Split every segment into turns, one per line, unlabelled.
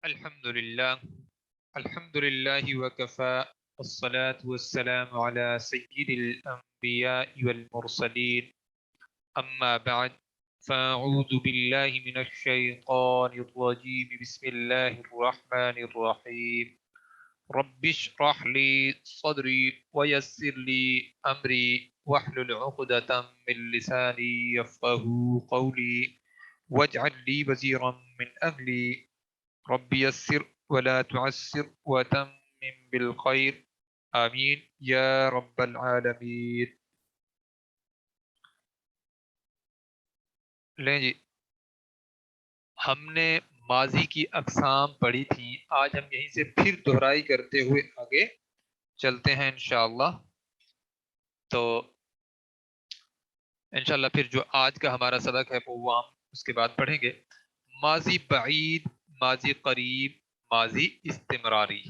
الحمد لله وكفى والصلاة والسلام على سيد الأنبياء والمرسلين أما بعد فأعوذ بالله من الشيطان الرجيم بسم الله الرحمن الرحيم رب اشرح لي صدري ويسر لي أمري واحلل عقدة من لساني يفقه قولي واجعل لي وزيرا من أهلي رب يسر ولا تعسر وتمم بالخير آمین یا رب العالمین۔ لیں جی، ہم نے ماضی کی اقسام پڑھی تھی، آج ہم یہیں سے پھر دہرائی کرتے ہوئے آگے چلتے ہیں انشاءاللہ۔ تو انشاءاللہ پھر جو آج کا ہمارا سبق ہے وہ ہم اس کے بعد پڑھیں گے۔ ماضی بعید، ماضی قریب، ماضی استمراری۔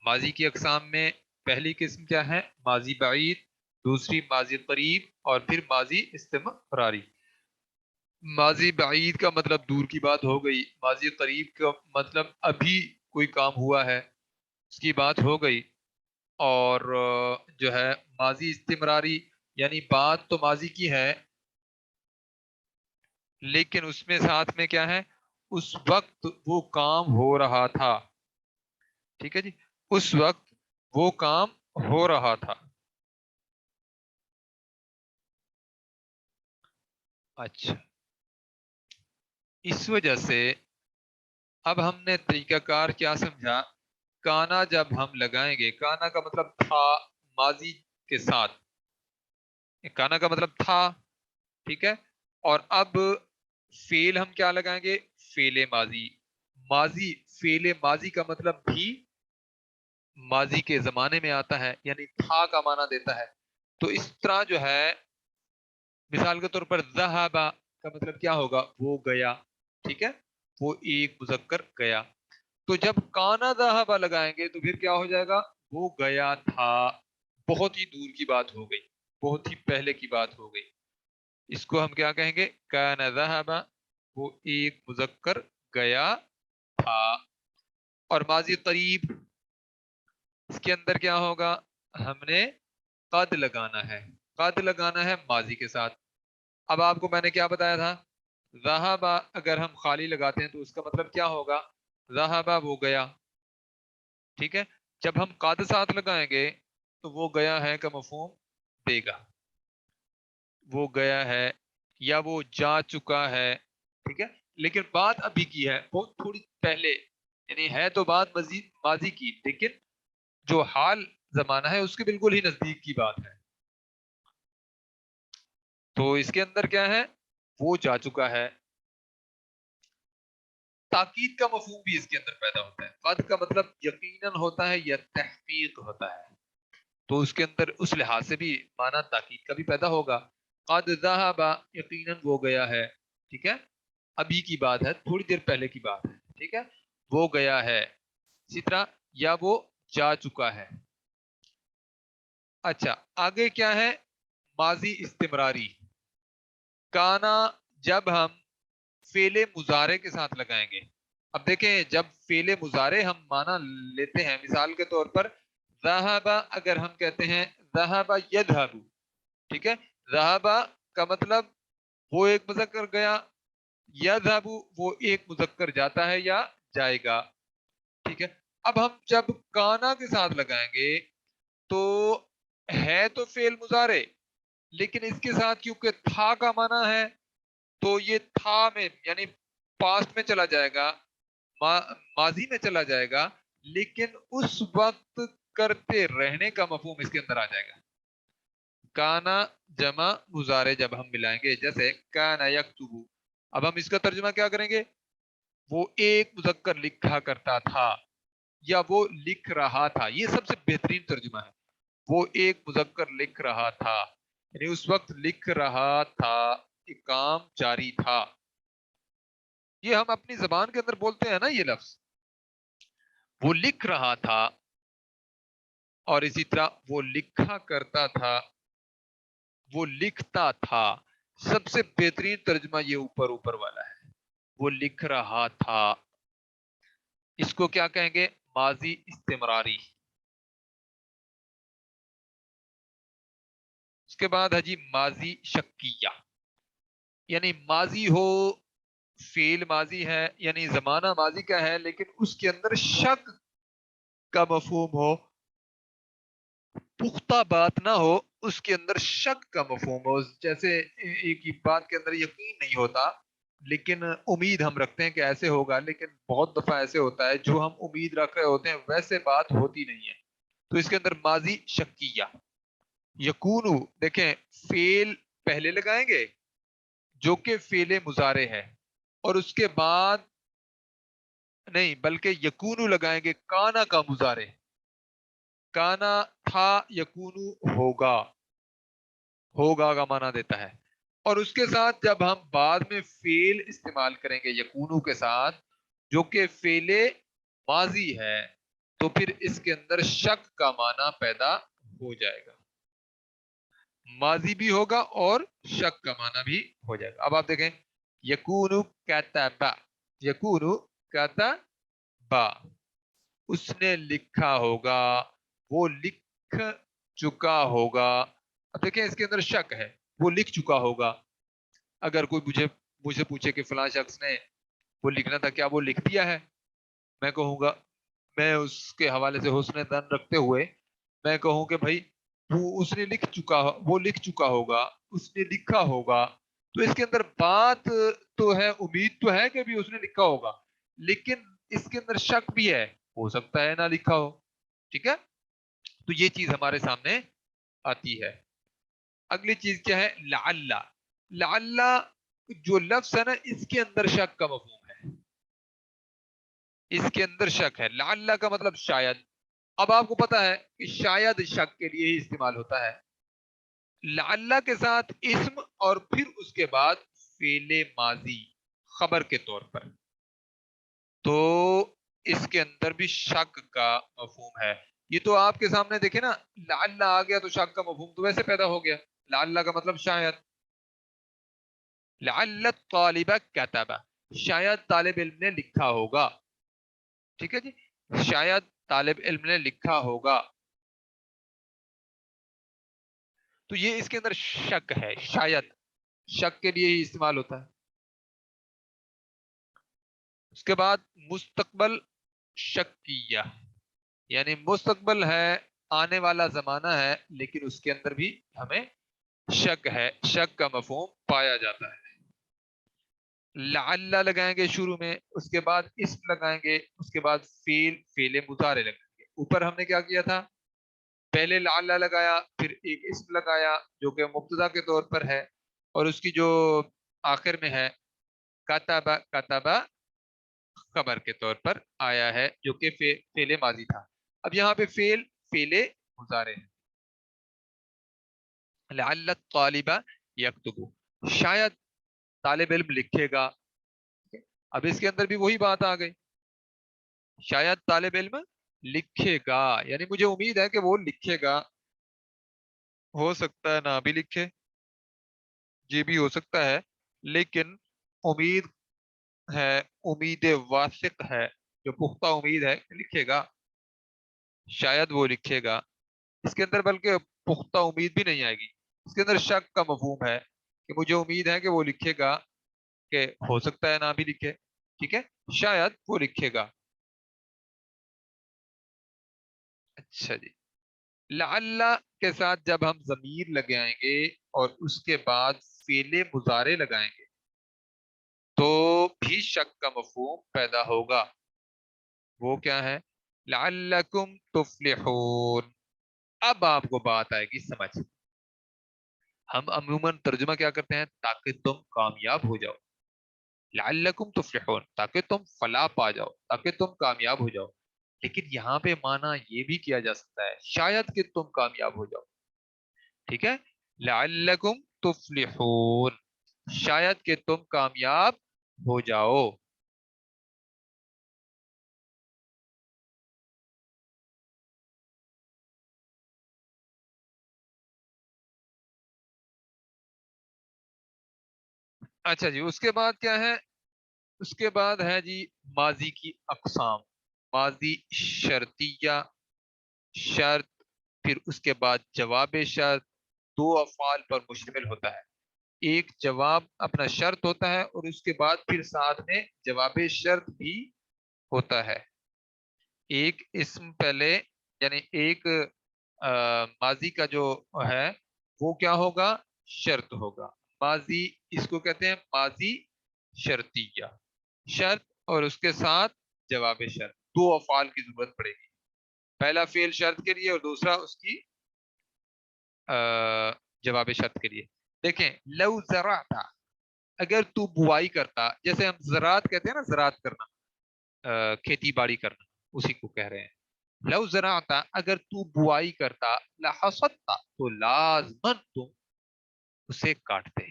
ماضی کی اقسام میں پہلی قسم کیا ہے؟ ماضی بعید، دوسری ماضی قریب، اور پھر ماضی استمراری۔ ماضی بعید کا مطلب دور کی بات ہو گئی، ماضی قریب کا مطلب ابھی کوئی کام ہوا ہے اس کی بات ہو گئی، اور جو ہے ماضی استمراری یعنی بات تو ماضی کی ہے لیکن اس میں ساتھ میں کیا ہے؟ اس وقت وہ کام ہو رہا تھا۔ ٹھیک ہے جی، اس وقت وہ کام ہو رہا تھا۔ اچھا، اس وجہ سے اب ہم نے طریقہ کار کیا سمجھا؟ کانا جب ہم لگائیں گے، کانا کا مطلب تھا ماضی کے ساتھ، کانا کا مطلب تھا، ٹھیک ہے، اور اب فعل ہم کیا لگائیں گے؟ فعل ماضی۔ ماضی، فعل ماضی کا مطلب بھی ماضی کے زمانے میں آتا ہے، یعنی تھا کا معنی دیتا ہے۔ تو اس طرح جو ہے مثال کے طور پر ذہب کا مطلب کیا ہوگا؟ وہ گیا، ٹھیک ہے، وہ ایک مذکر گیا۔ تو جب کانا ذہب لگائیں گے تو پھر کیا ہو جائے گا؟ وہ گیا تھا، بہت ہی دور کی بات ہو گئی، بہت ہی پہلے کی بات ہو گئی۔ اس کو ہم کیا کہیں گے؟ کان ذہب، وہ ایک مذکر گیا تھا۔ اور ماضی قریب، اس کے اندر کیا ہوگا؟ ہم نے قد لگانا ہے، قد لگانا ہے ماضی کے ساتھ۔ اب آپ کو میں نے کیا بتایا تھا؟ ذہب اگر ہم خالی لگاتے ہیں تو اس کا مطلب کیا ہوگا؟ ذہب وہ گیا، ٹھیک ہے۔ جب ہم قد ساتھ لگائیں گے تو وہ گیا ہے کا مفہوم دے گا، وہ گیا ہے یا وہ جا چکا ہے، ٹھیک ہے، لیکن بات ابھی کی ہے، بہت تھوڑی پہلے، یعنی ہے تو بات مزید ماضی کی لیکن جو حال زمانہ ہے اس کے بالکل ہی نزدیک کی بات ہے۔ تو اس کے اندر کیا ہے؟ وہ جا چکا ہے۔ تاکید کا مفہوم بھی اس کے اندر پیدا ہوتا ہے۔ قد کا مطلب یقیناً ہوتا ہے یا تحقیق ہوتا ہے، تو اس کے اندر اس لحاظ سے بھی معنی تاکید کا بھی پیدا ہوگا۔ قد ذہب، یقیناً وہ گیا ہے، ٹھیک ہے، ابھی کی بات ہے، تھوڑی دیر پہلے کی بات ہے، ٹھیک ہے، وہ گیا ہے۔ اسی طرح یا وہ جا چکا ہے۔ اچھا، آگے کیا ہے؟ ماضی استمراری۔ کانا جب ہم فعل مضارع کے ساتھ لگائیں گے، اب دیکھیں جب فعل مضارع ہم معنی لیتے ہیں، مثال کے طور پر ذہب اگر ہم کہتے ہیں ذہب یذهب، ٹھیک ہے، ذہب کا مطلب وہ ایک مذکر گیا، یذهب وہ ایک مذکر جاتا ہے یا جائے گا، ٹھیک ہے۔ اب ہم جب کانا کے ساتھ لگائیں گے تو ہے تو فعل مضارع لیکن اس کے ساتھ کیونکہ تھا کا معنی ہے تو یہ تھا میں یعنی پاسٹ میں چلا جائے گا، ماضی میں چلا جائے گا، لیکن اس وقت کرتے رہنے کا مفہوم اس کے اندر آ جائے گا۔ کانا جمع مضارع جب ہم ملائیں گے، جیسے کانا یکتب، اب ہم اس کا ترجمہ کیا کریں گے؟ وہ ایک مذکر لکھا کرتا تھا یا وہ لکھ رہا تھا، یہ سب سے بہترین ترجمہ ہے۔ وہ ایک مذکر لکھ رہا تھا، یعنی اس وقت لکھ رہا تھا، ایک کام جاری تھا۔ یہ ہم اپنی زبان کے اندر بولتے ہیں نا یہ لفظ، وہ لکھ رہا تھا، اور اسی طرح وہ لکھا کرتا تھا، وہ لکھتا تھا۔ سب سے بہترین ترجمہ یہ اوپر اوپر والا ہے، وہ لکھ رہا تھا۔ اس کو کیا کہیں گے؟ ماضی استمراری۔ اس کے بعد ہے جی ماضی شکیہ، یعنی ماضی ہو، فعل ماضی ہے یعنی زمانہ ماضی کا ہے لیکن اس کے اندر شک کا مفہوم ہو، پختہ بات نہ ہو، اس کے اندر شک کا مفہوم ہو، جیسے ایک ہی بات کے اندر یقین نہیں ہوتا لیکن امید ہم رکھتے ہیں کہ ایسے ہوگا، لیکن بہت دفعہ ایسے ہوتا ہے جو ہم امید رکھ رہے ہوتے ہیں ویسے بات ہوتی نہیں ہے، تو اس کے اندر ماضی شکیہ۔ یکونو دیکھیں فعل پہلے لگائیں گے جو کہ فعل مضارع ہے، اور اس کے بعد نہیں بلکہ یکونو لگائیں گے کانا کا مضارع، کانا تھا، یکونو ہوگا، ہوگا کا معنی دیتا ہے، اور اس کے ساتھ جب ہم بعد میں فعل استعمال کریں گے یکونو کے ساتھ جو کہ فعل ماضی ہے، تو پھر اس کے اندر شک کا معنی پیدا ہو جائے گا، ماضی بھی ہوگا اور شک کا معنی بھی ہو جائے گا۔ اب آپ دیکھیں یکونو کتبا، یکونو کتبا، اس نے لکھا ہوگا، وہ لکھ چکا ہوگا۔ اب دیکھیں اس کے اندر شک ہے، وہ لکھ چکا ہوگا، اگر کوئی مجھ سے پوچھے کہ فلاں شخص نے وہ لکھنا تھا، کیا وہ لکھ دیا ہے؟ میں کہوں گا، میں اس کے حوالے سے حسن دن رکھتے ہوئے میں کہوں کہ بھائی اس نے لکھ چکا، وہ لکھ چکا ہوگا، اس نے لکھا ہوگا، تو اس کے اندر بات تو ہے، امید تو ہے کہ بھی اس نے لکھا ہوگا، لیکن اس کے اندر شک بھی ہے، ہو سکتا ہے نہ لکھا ہو، ٹھیک ہے؟ تو یہ چیز ہمارے سامنے آتی ہے۔ اگلی چیز کیا ہے؟ لعل، لعل جو لفظ ہے نا اس کے اندر شک کا مفہوم ہے، اس کے اندر شک ہے، لعل کا مطلب شاید۔ اب آپ کو پتا ہے کہ شاید شک کے لیے ہی استعمال ہوتا ہے، لعل کے ساتھ اسم اور پھر اس کے بعد فعل ماضی خبر کے طور پر، تو اس کے اندر بھی شک کا مفہوم ہے۔ یہ تو آپ کے سامنے دیکھیں نا، لعل آ گیا تو شک کا مفہوم تو ویسے پیدا ہو گیا، لعل کا مطلب شاید، لعل الطالب کتب، شاید طالب علم نے لکھا ہوگا، ٹھیک ہے جی، شاید طالب علم نے لکھا ہوگا، تو یہ اس کے اندر شک ہے، شاید شک کے لیے ہی استعمال ہوتا ہے۔ اس کے بعد مستقبل شکیہ، یعنی مستقبل ہے، آنے والا زمانہ ہے، لیکن اس کے اندر بھی ہمیں شک ہے، شک کا مفہوم پایا جاتا ہے۔ لعل لگائیں گے شروع میں، اس کے بعد اسم لگائیں گے، اس کے بعد فعل مضارع لگائیں گے۔ اوپر ہم نے کیا کیا تھا؟ پہلے لعل لگایا، پھر ایک اسم لگایا جو کہ مبتدا کے طور پر ہے، اور اس کی جو آخر میں ہے کتبا، کتبا خبر کے طور پر آیا ہے جو کہ فعل ماضی تھا۔ اب یہاں پہ فعل مضارع ہے، لعل الطالب یکتب، شاید طالب علم لکھے گا، اب اس کے اندر بھی وہی بات آ گئی، شاید طالب علم لکھے گا، یعنی مجھے امید ہے کہ وہ لکھے گا، ہو سکتا ہے نہ بھی لکھے، یہ بھی ہو سکتا ہے، لیکن امید ہے، امید واثق ہے، جو پختہ امید ہے کہ لکھے گا، شاید وہ لکھے گا، اس کے اندر بلکہ پختہ امید بھی نہیں آئے گی، اس کے اندر شک کا مفہوم ہے کہ مجھے امید ہے کہ وہ لکھے گا، کہ ہو سکتا ہے نہ بھی لکھے، ٹھیک ہے، شاید وہ لکھے گا۔ اچھا جی، لعل کے ساتھ جب ہم ضمیر لگائیں گے اور اس کے بعد فعل مضارع لگائیں گے تو بھی شک کا مفہوم پیدا ہوگا، وہ کیا ہے؟ لعلکم تفلحون۔ اب آپ کو بات آئے گی سمجھ، ہم عموماً ترجمہ کیا کرتے ہیں؟ تاکہ تم کامیاب ہو جاؤ، لعلکم تفلحون، تاکہ تم فلاح پا جاؤ، تاکہ تم کامیاب ہو جاؤ، لیکن یہاں پہ معنی یہ بھی کیا جا سکتا ہے شاید کہ تم کامیاب ہو جاؤ، ٹھیک ہے، لعلکم تفلحون، شاید کہ تم کامیاب ہو جاؤ۔ اچھا جی، اس کے بعد کیا ہے؟ اس کے بعد ہے جی ماضی کی اقسام، ماضی شرطیہ شرط، پھر اس کے بعد جواب شرط، دو افعال پر مشتمل ہوتا ہے. ایک جواب اپنا شرط ہوتا ہے اور اس کے بعد پھر ساتھ میں جواب شرط بھی ہوتا ہے. ایک اسم پہلے، یعنی ایک ماضی کا جو ہے وہ کیا ہوگا؟ شرط ہوگا. ماضی اس کو کہتے ہیں ماضی شرطیہ، شرط اور اس کے ساتھ جواب شرط. دو افعال کی ضرورت پڑے گی، پہلا فعل شرط کے لیے اور دوسرا اس کی جواب شرط کے لیے. دیکھیں لو زرعت، اگر تو بوائی کرتا، جیسے ہم زراعت کہتے ہیں نا، زراعت کرنا، کھیتی باڑی کرنا، اسی کو کہہ رہے ہیں. لو زرعت، اگر تو بوائی کرتا، لحصدت، تو لازمن تم اسے کاٹتے.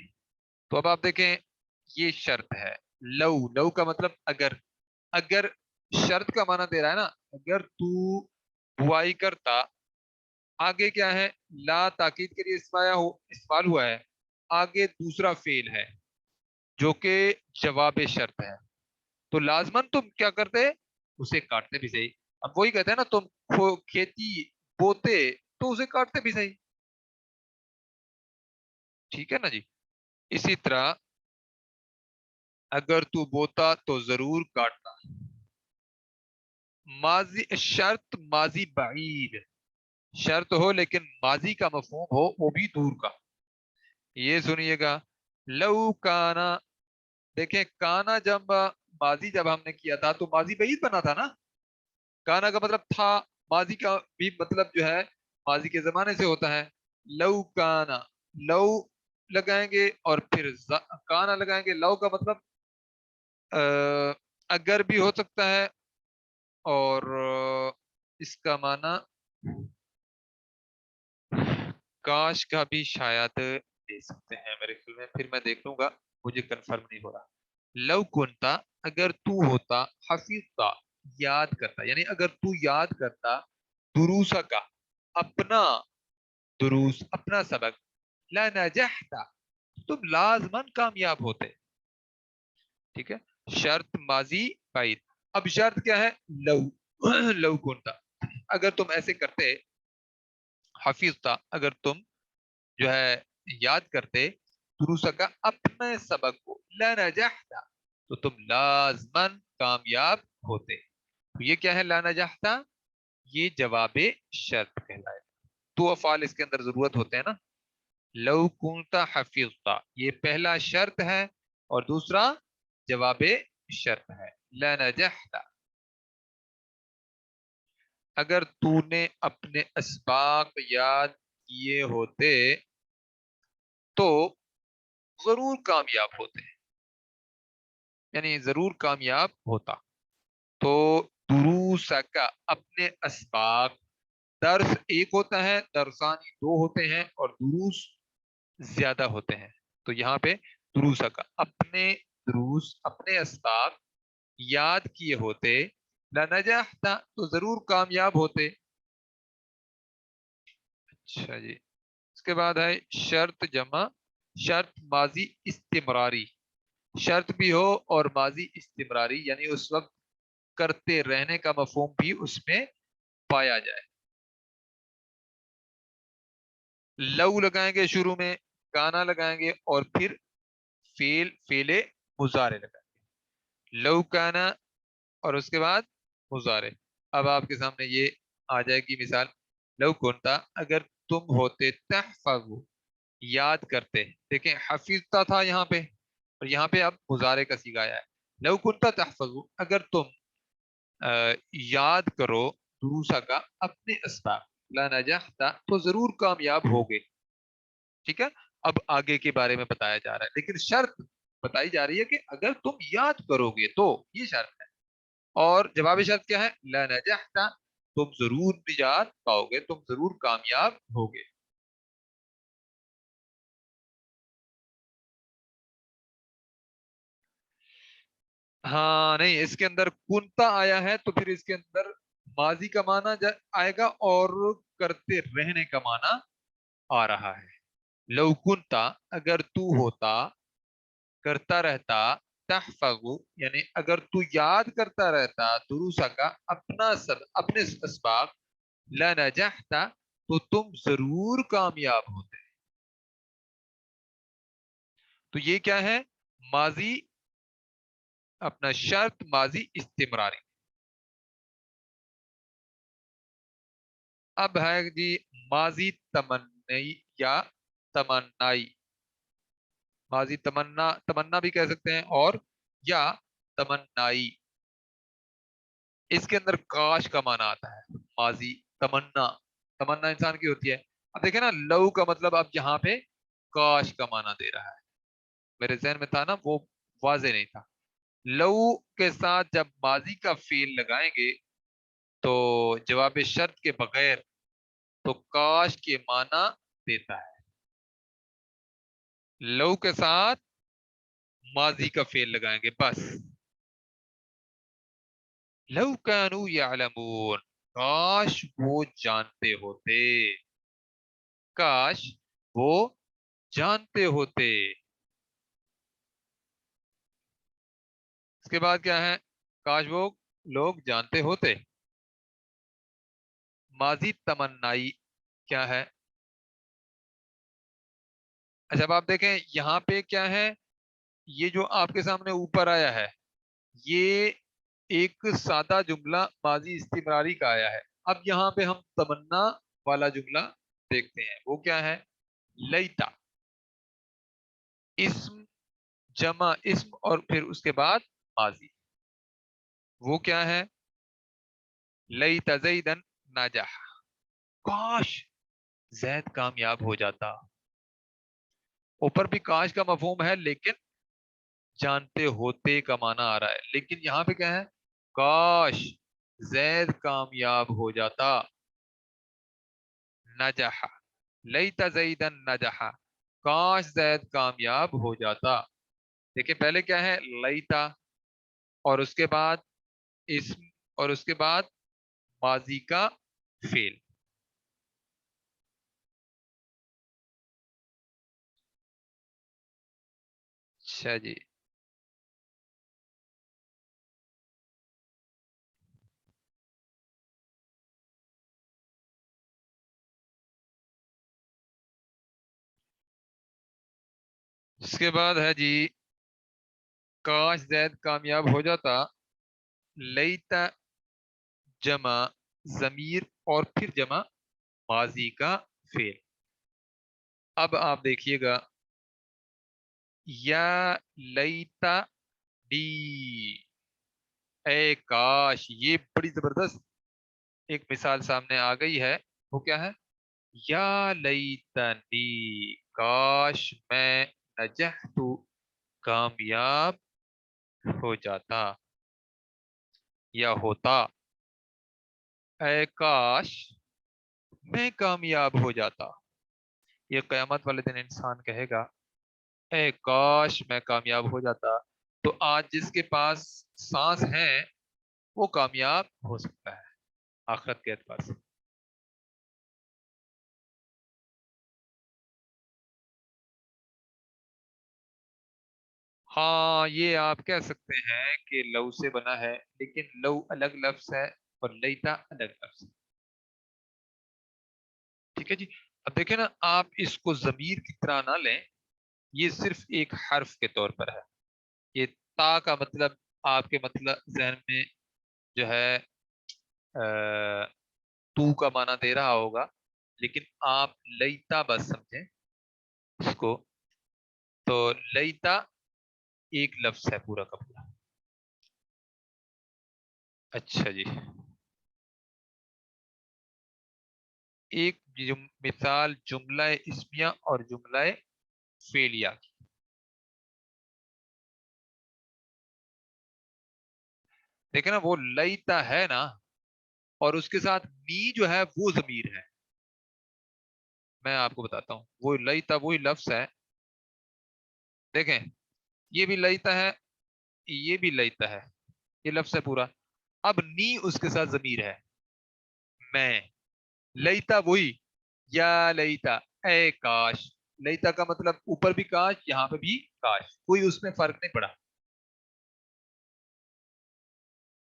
تو اب آپ دیکھیں یہ شرط ہے. لو، لو کا مطلب اگر، اگر شرط کا معنی دے رہا ہے نا، اگر تو بوائی کرتا، آگے کیا ہے؟ لا تاکید کے لیے استعمال ہوا ہے، آگے دوسرا فعل ہے جو کہ جواب شرط ہے. تو لازمن تم کیا کرتے؟ اسے کاٹتے بھی صحیح. اب وہی کہتے ہیں نا، تم کھیتی بوتے تو اسے کاٹتے بھی صحیح. ٹھیک ہے نا جی. اسی طرح اگر تو بوتا تو ضرور کاٹتا. ماضی شرط، ماضی بعید، شرط ہو لیکن ماضی کا مفہوم ہو وہ بھی دور کا. یہ سنیے گا، لو کانا، دیکھیں کانا جب ماضی جب ہم نے کیا تھا تو ماضی بعید بنا تھا نا. کانا کا مطلب تھا، ماضی کا بھی مطلب جو ہے ماضی کے زمانے سے ہوتا ہے. لو کانا، لو لگائیں گے اور پھر کانا لگائیں گے. لو کا مطلب اگر بھی ہو سکتا ہے، اور اس کا معنی کاش کا بھی شاید دے سکتے ہیں میرے خیال میں، پھر میں دیکھ لوں گا، مجھے کنفرم نہیں ہو رہا. لو کنتا، اگر تو ہوتا، حفیظتا، یاد کرتا، یعنی اگر تو یاد کرتا، دروسا کا، اپنا دروس، اپنا سبق، لنجحتا، تم لازمن کامیاب ہوتے. ٹھیک ہے. شرط ماضی بعید. اب شرط کیا ہے؟ لو. لو کنتا، اگر تم ایسے کرتے، حفیظتا، اگر تم جو ہے یاد کرتے، دروسا کا، اپنے سبق کو، لنجحتا، تو تم لازمن کامیاب ہوتے. تو یہ کیا ہے لنجحتا؟ یہ جواب شرط کہلائے. دو افعال اس کے اندر ضرورت ہوتے ہیں نا. لو کنتا حفیظتا، یہ پہلا شرط ہے اور دوسرا جواب شرط ہے. لنجحتا، اگر تو نے اپنے اسباق یاد کیے ہوتے تو ضرور کامیاب ہوتے، یعنی ضرور کامیاب ہوتا. تو دروس کا، اپنے اسباق، درس ایک ہوتا ہے، درسانی دو ہوتے ہیں اور دروس زیادہ ہوتے ہیں. تو یہاں پہ دروس کا، اپنے دروس، اپنے اسباق یاد کیے ہوتے، لنجحتا، تو ضرور کامیاب ہوتے. اچھا جی. اس کے بعد ہے شرط جمع شرط ماضی استمراری. شرط بھی ہو اور ماضی استمراری، یعنی اس وقت کرتے رہنے کا مفہوم بھی اس میں پایا جائے. لو لگائیں گے شروع میں، کانا لگائیں گے اور پھر فیل مضارع لگائیں گے. لو کانا اور اس کے بعد مضارع. اب آپ کے سامنے یہ آ جائے گی مثال، لو کنتا، اگر تم ہوتے، تحفظ، یاد کرتے. دیکھیں حفیظتا تھا یہاں پہ اور یہاں پہ اب مضارع کا صیغہ آیا ہے. لو کنتا تحفظ، اگر تم یاد کرو، دروسا کا، اپنے اسباق، لنجحتا، تو ضرور کامیاب ہوگے. ٹھیک ہے. اب آگے کے بارے میں بتایا جا رہا ہے، لیکن شرط بتائی جا رہی ہے کہ اگر تم یاد کرو گے تو، یہ شرط ہے. اور جواب شرط کیا ہے؟ لنجحتا، تم ضرور نجات پاؤ گے، تم ضرور کامیاب ہوگے. ہاں نہیں، اس کے اندر کنتا آیا ہے تو پھر اس کے اندر ماضی کا معنی آئے گا اور کرتے رہنے کا معنی آ رہا ہے. لو کنتا، اگر تو ہوتا، کرتا رہتا، تحفظ یعنی اگر تو یاد کرتا رہتا دروسا کا اپنے اسباق لنجحت تو تم ضرور کامیاب ہوتے. تو یہ کیا ہے؟ ماضی، اپنا شرط ماضی استمراری. اب ہے جی ماضی تمنی یا تمنائی. ماضی تمنا بھی کہہ سکتے ہیں اور یا تمنائی. اس کے اندر کاش کا معنی آتا ہے. ماضی تمنا، تمنا انسان کی ہوتی ہے. اب دیکھیں نا لو کا مطلب اب یہاں پہ کاش کا معنی دے رہا ہے. میرے ذہن میں تھا نا وہ واضح نہیں تھا. لو کے ساتھ جب ماضی کا فعل لگائیں گے تو جواب شرط کے بغیر تو کاش کے معنی دیتا ہے. لو کے ساتھ ماضی کا فعل لگائیں گے بس. لو کانوا یعلمون، کاش وہ جانتے ہوتے. کاش وہ جانتے ہوتے. اس کے بعد کیا ہے؟ کاش وہ لوگ جانتے ہوتے. ماضی تمنائی کیا ہے؟ اچھا اب آپ دیکھیں یہاں پہ کیا ہے. یہ جو آپ کے سامنے اوپر آیا ہے یہ ایک سادہ جملہ ماضی استمراری کا آیا ہے. اب یہاں پہ ہم تمنا والا جملہ دیکھتے ہیں. وہ کیا ہے؟ لیتا، اسم جمع اسم اور پھر اس کے بعد ماضی. وہ کیا ہے؟ لیتا زیدن نجح، کاش زید کامیاب ہو جاتا. اوپر بھی کاش کا مفہوم ہے لیکن جانتے ہوتے کا معنی آ رہا ہے. لیکن یہاں پہ کیا ہے؟ کاش زید کامیاب ہو جاتا. نجح، لیتا زیدن نجح، کاش زید کامیاب ہو جاتا. دیکھیں پہلے کیا ہے؟ لیتا اور اس کے بعد اسم اور اس کے بعد ماضی کا فعل. اچھا جی. اس کے بعد ہے جی کاش زید کامیاب ہو جاتا. لیتا جمع ضمیر اور پھر جمع ماضی کا فعل. اب آپ دیکھیے گا یا لیتا دی، اے کاش. یہ بڑی زبردست ایک مثال سامنے آ گئی ہے. وہ کیا ہے؟ یا لیتنی، کاش میں نجحت کامیاب ہو جاتا یا ہوتا. اے کاش میں کامیاب ہو جاتا. یہ قیامت والے دن انسان کہے گا اے کاش میں کامیاب ہو جاتا. تو آج جس کے پاس سانس ہے وہ کامیاب ہو سکتا ہے آخرت کے اعتبار سے. ہاں یہ آپ کہہ سکتے ہیں کہ لو سے بنا ہے لیکن لو الگ لفظ ہے اور لیتا الگ لفظ ہے. ٹھیک ہے جی. اب دیکھیں نا آپ اس کو ضمیر کی طرح نہ لیں. یہ صرف ایک حرف کے طور پر ہے. یہ تا کا مطلب آپ کے مطلب ذہن میں جو ہے تو کا معنی دے رہا ہوگا لیکن آپ لیتا بس سمجھیں اس کو. تو لیتا ایک لفظ ہے پورا کا پورا. اچھا جی. ایک مثال جملہ اسمیہ اور جملہ فعلیہ کی. دیکھیں نا وہ لیتا ہے نا اور اس کے ساتھ می جو ہے وہ ضمیر ہے. میں آپ کو بتاتا ہوں وہ لیتا وہی لفظ ہے. دیکھیں یہ بھی لیتا ہے یہ بھی لیتا ہے یہ لفظ ہے پورا. اب نی اس کے ساتھ ضمیر ہے میں. لیتا وہی یا لیتا اے کاش. لیتا کا مطلب اوپر بھی کاش یہاں پہ بھی کاش. کوئی اس میں فرق نہیں پڑا.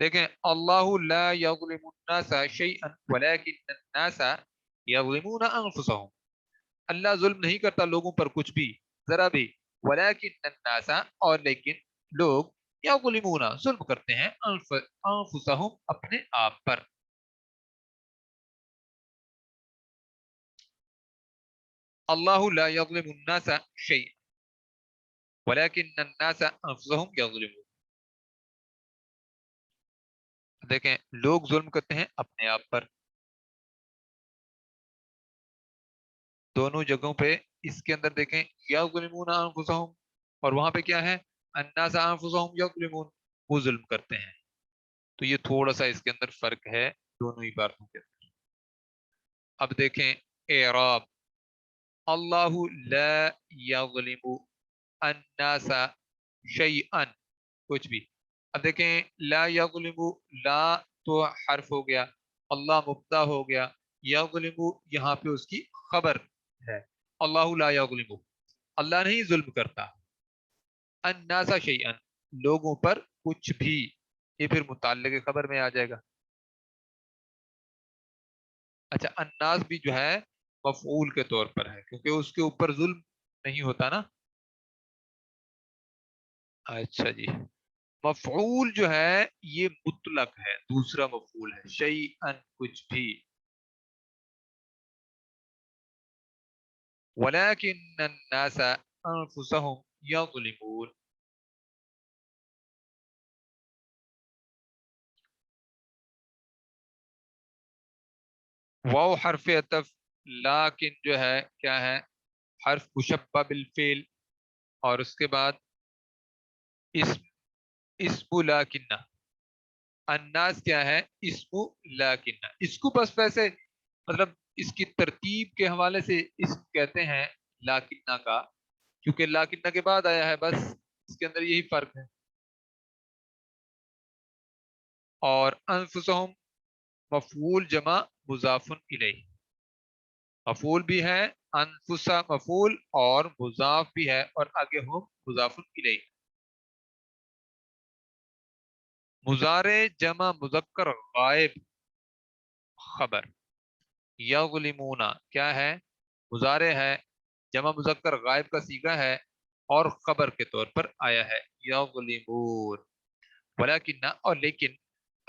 دیکھیں اللہ لا یظلم الناس شیئا ولکن الناس یظلمون انفسهم، اللہ ظلم نہیں کرتا لوگوں پر کچھ بھی، ذرا بھی، ولیکن الناس، اور لیکن لوگ، یظلمون ظلم کرتے ہیں، انفسهم اپنے آپ پر۔ اللہ لا یظلم الناس شیئا ولیکن الناس انفسهم یظلمون، دیکھیں لوگ ظلم کرتے ہیں اپنے آپ پر، دونوں جگہوں پہ اس کے اندر دیکھیں یظلمون انفسهم، اور وہاں پہ کیا ہے الناس انفسهم یظلمون، وہ ظلم کرتے ہیں، تو یہ تھوڑا سا اس کے اندر فرق ہے دونوں عبارتوں کے اندر۔ اب دیکھیں اعراب، اللہ لا یظلم الناس شیئا، کچھ بھی، اب دیکھیں لا یظلم، لا تو حرف ہو گیا، اللہ مبتدا ہو گیا، یظلم یہاں پہ اس کی خبر ہے، اللہ لا یظلم، اللہ نہیں ظلم کرتا، الناس شیئا لوگوں پر کچھ بھی، یہ پھر متعلق خبر میں آ جائے گا۔ اچھا الناس بھی جو ہے مفعول کے طور پر ہے کیونکہ اس کے اوپر ظلم نہیں ہوتا نا۔ اچھا جی، مفعول جو ہے یہ مطلق ہے، دوسرا مفعول ہے شیئن کچھ بھی، ولیکن الناس انفسهم یظلمون، واو حرف عطف، لیکن جو ہے کیا ہے حرف مشبہ بالفعل، اور اس کے بعد اسم، اسم لیکن، الناس کیا ہے اسم لیکن، اس کو بس ویسے مطلب اس کی ترتیب کے حوالے سے اسم کہتے ہیں لاکنہ کا، کیونکہ لاکنہ کے بعد آیا ہے، بس اس کے اندر یہی فرق ہے۔ اور انفسہم مفعول جمع مضاف الیہ، مفعول بھی ہے، انفسا مفعول اور مضاف بھی ہے، اور آگے ہم مضاف الیہ۔ مضارع جمع مذکر غائب خبر، یظلمون کیا ہے مضارع ہے، جمع مذکر غائب کا صیغہ ہے، اور خبر کے طور پر آیا ہے یظلمون، ولیکن اور لیکن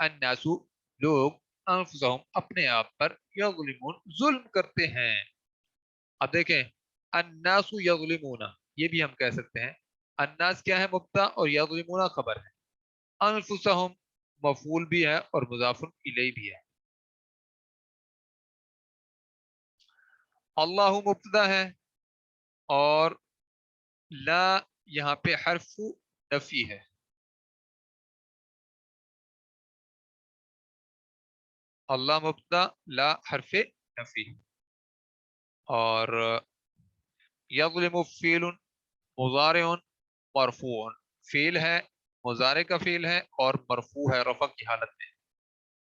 الناسو لوگ انفسہم اپنے آپ پر یظلمون ظلم کرتے ہیں۔ اب دیکھیں الناس یظلمون، یہ بھی ہم کہہ سکتے ہیں، الناس کیا ہے مبتدا اور یظلمون خبر ہے، انفسہم مفعول بھی ہے اور مضاف الیہ بھی ہے، اللہ مبتدا ہے، اور لا یہاں پہ حرف نفی ہے، اللہ مبتدا لا حرف نفی، اور یظلم فعل مضارع مرفوع، فعل ہے مضارع کا فعل ہے اور مرفوع ہے رفع کی حالت میں،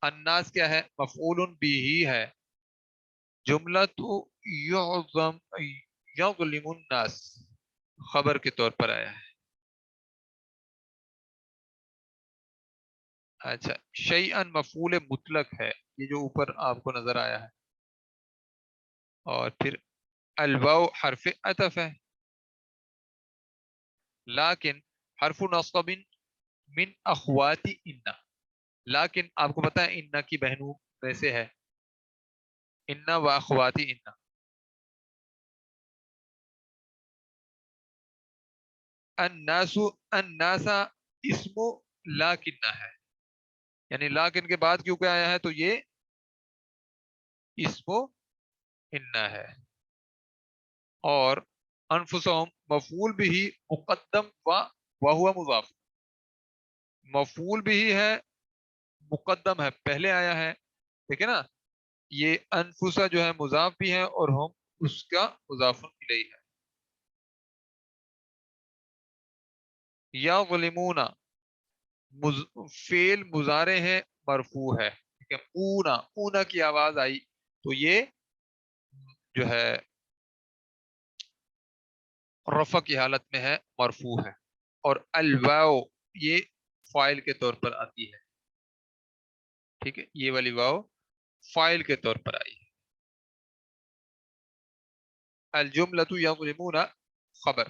الناس کیا ہے مفعول بھی ہے، جملہ تو یعظم یظلم الناس خبر کے طور پر آیا ہے۔ اچھا شیئن مفعول مطلق ہے، یہ جو اوپر آپ کو نظر آیا ہے، اور پھر الواو حرف عطف ہے، لیکن حرف نصب من اخوات ان، لیکن آپ کو پتا ہے ان کی بہنوں میں سے ہے، ان و اخوات ان، الناس، الناسا اسم لیکن ہے، یعنی لیکن کے بعد کیوں کہ آیا ہے تو یہ اسم ان ہے، اور انفسهم مفعول بھی مقدم و وہو مضاف، مفعول بھی ہے مقدم ہے پہلے آیا ہے، ٹھیک ہے نا، یہ انفسا جو ہے مضاف بھی ہے اور ہم اس کا مضاف الیہ ہے، یا غلمون فعل مضارع ہے مرفوع ہے، ٹھیک ہے، اونا اونا کی آواز آئی تو یہ جو ہے رفع کی حالت میں ہے مرفوع ہے، اور الواو یہ فاعل کے طور پر آتی ہے، ٹھیک ہے، یہ والی واو فائل کے طور پر آئی ہے. الجملۃ یظلمون خبر.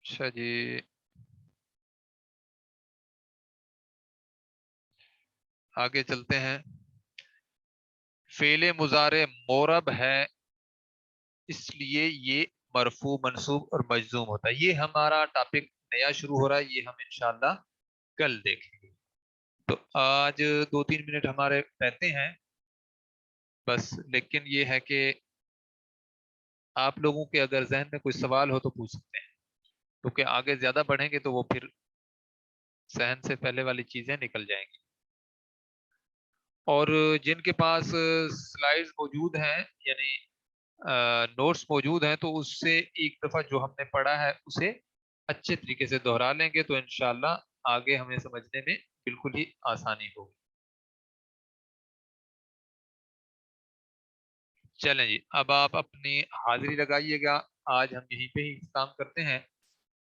اچھا جی، آگے چلتے ہیں. فعل مضارع مورب ہے، اس لیے یہ مرفوع منصوب اور مجزوم ہوتا ہے. یہ ہمارا ٹاپک نیا شروع ہو رہا ہے، یہ ہم انشاءاللہ کل دیکھیں گے. تو آج 2-3 منٹ ہمارے رہتے ہیں بس، لیکن یہ ہے کہ آپ لوگوں کے اگر ذہن میں کوئی سوال ہو تو پوچھ سکتے ہیں، کیونکہ آگے زیادہ بڑھیں گے تو وہ پھر ذہن سے پہلے والی چیزیں نکل جائیں گی. اور جن کے پاس سلائیڈز موجود ہیں، یعنی نوٹس موجود ہیں، تو اس سے ایک دفعہ جو ہم نے پڑھا ہے اسے اچھے طریقے سے دہرا لیں گے تو انشاءاللہ آگے ہمیں سمجھنے میں بالکل ہی آسانی ہوگی. چلیں جی، اب آپ اپنی حاضری لگائیے گا. آج ہم یہیں پہ ہی اختتام کرتے ہیں.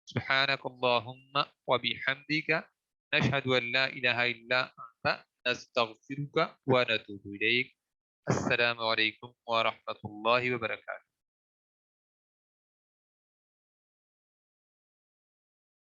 سبحانک اللہم و بحمدک نشہد ان لا الہ الا انت نستغفرک و نتوب الیک. السلام علیکم ورحمۃ اللہ وبرکاتہ.